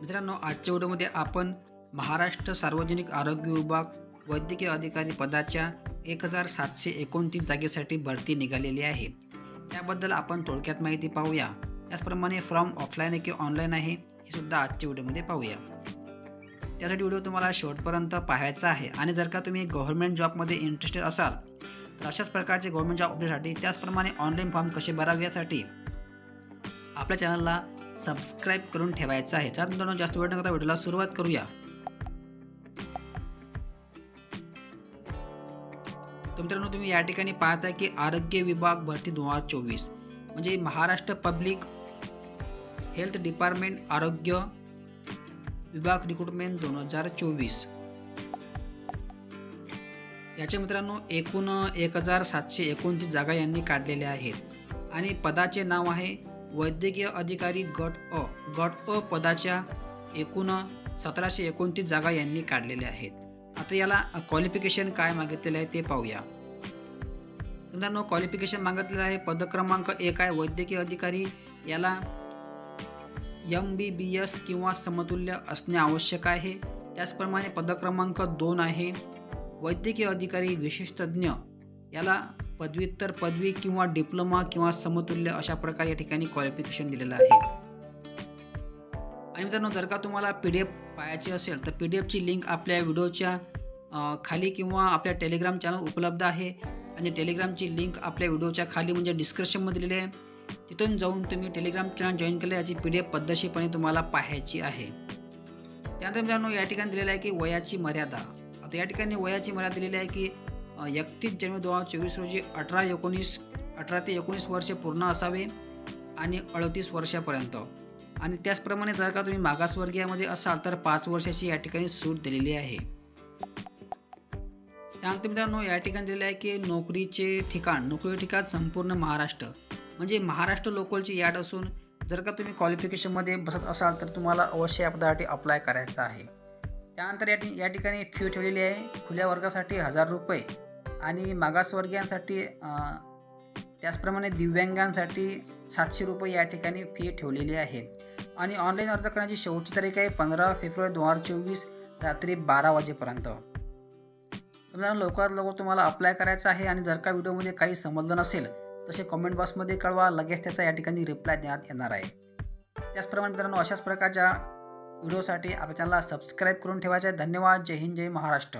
मित्रांनो, आजच्या व्हिडिओमध्ये आपण महाराष्ट्र सार्वजनिक आरोग्य विभाग वैद्यकीय अधिकारी पदाच्या 1729 जागेसाठी भरती निघालेली आहे। त्याबद्दल आपण थोडक्यात माहिती पाहूया। त्याचप्रमाणे फॉर्म ऑफलाईन आहे की ऑनलाईन आहे हे सुद्धा आजच्या व्हिडिओमध्ये पाहूया। त्यासाठी व्हिडिओ तुम्हाला शेवटपर्यंत पाहायचा आहे आणि जर का तुम्ही गव्हर्नमेंट जॉबमध्ये इंटरेस्टेड असाल तर अशाच प्रकारचे गव्हर्नमेंट जॉब अपडेटसाठी त्याचप्रमाणे ऑनलाईन फॉर्म कसे भरावे यासाठी आपल्या चॅनलला सबस्क्राइब करून ठेवायचं आहे। तर मित्रांनो, जास्त वेळ न करता व्हिडिओला सुरुवात करूया। तर मित्रांनो, तुम्ही या ठिकाणी पाहताय की आरोग्य विभाग भरती 2024 म्हणजे महाराष्ट्र पब्लिक हेल्थ डिपार्टमेंट आरोग्य विभाग रिक्रुटमेंट 2024 याच्या मित्रांनो एकूण 1729 जागा यांनी काढलेल्या आहेत आणि पदाचे नाव आहे वैद्यकीय अधिकारी गट अ पदाच्या एकूण 1729 जागा यांनी काढलेल्या आहेत। आता याला क्वालिफिकेशन काय मागितलेलं आहे ते पाहूया। मित्रांनो, क्वालिफिकेशन मागितलेलं आहे पद क्रमांक 1 आहे वैद्यकीय अधिकारी, याला MBBS किंवा समतुल्य असणे आवश्यक आहे। त्याचप्रमाणे पद क्रमांक 2 आहे वैद्यकीय अधिकारी विशेषज्ञ, याला पदव्युत्तर पदवी किंवा डिप्लोमा किंवा समतुल्य अशा प्रकारे या ठिकाणी क्वालिफिकेशन दिलेलं आहे। आणि मित्रांनो, जर का तुम्हाला PDF पाहायची असेल तर PDFची लिंक आपल्या व्हिडिओच्या खाली किंवा आपल्या टेलिग्राम चॅनल उपलब्ध आहे आणि टेलिग्रामची लिंक आपल्या व्हिडिओच्या खाली म्हणजे डिस्क्रिप्शनमध्ये दिलेली आहे। तिथून जाऊन तुम्ही टेलिग्राम चॅनल जॉईन केले याची PDF पद्धतशीरपणे तुम्हाला पाहायची आहे। त्यानंतर मित्रांनो, या ठिकाणी दिलेलं आहे की वयाची मर्यादा। आता या ठिकाणी वयाची मर्यादा दिलेली आहे की 31 जानेवारी 2024 रोजी 18 ते 19 वर्षे पूर्ण असावे आणि 38 वर्षापर्यंत। आणि त्याचप्रमाणे जर का तुम्ही मागासवर्गीयामध्ये असाल तर 5 वर्षाची या ठिकाणी सूट दिलेली आहे। त्यानंतर मित्रांनो, या ठिकाणी दिलेले आहे की नोकरी ठिकाण संपूर्ण महाराष्ट्र म्हणजे महाराष्ट्र लोकलची याड असून जर का तुम्ही क्वालिफिकेशनमध्ये बसत असाल तर तुम्हाला अवश्य या पदासाठी अप्लाय करायचं आहे। त्यानंतर या ठिकाणी फी ठेवलेली आहे खुल्या वर्गासाठी 1000 रुपये आणि मागासवर्गीयांसाठी त्याचप्रमाणे दिव्यांगांसाठी 700 रुपये या ठिकाणी फी ठेवलेली आहे। आणि ऑनलाईन अर्ज करण्याची शेवटची तारीख आहे 15 फेब्रुवारी 2024 रात्री 12 वाजेपर्यंत। मित्रांनो, लवकरात लवकर तुम्हाला अप्लाय करायचं आहे आणि जर का व्हिडिओमध्ये काही समजलं नसेल तसे कमेंट बॉक्समध्ये कळवा, लगेच त्याचा या ठिकाणी रिप्लाय देण्यात येणार आहे। त्याचप्रमाणे मित्रांनो, अशाच प्रकारच्या व्हिडिओसाठी आपल्या चॅनलला सबस्क्राईब करून ठेवायचे आहे। धन्यवाद। जय हिंद, जय महाराष्ट्र।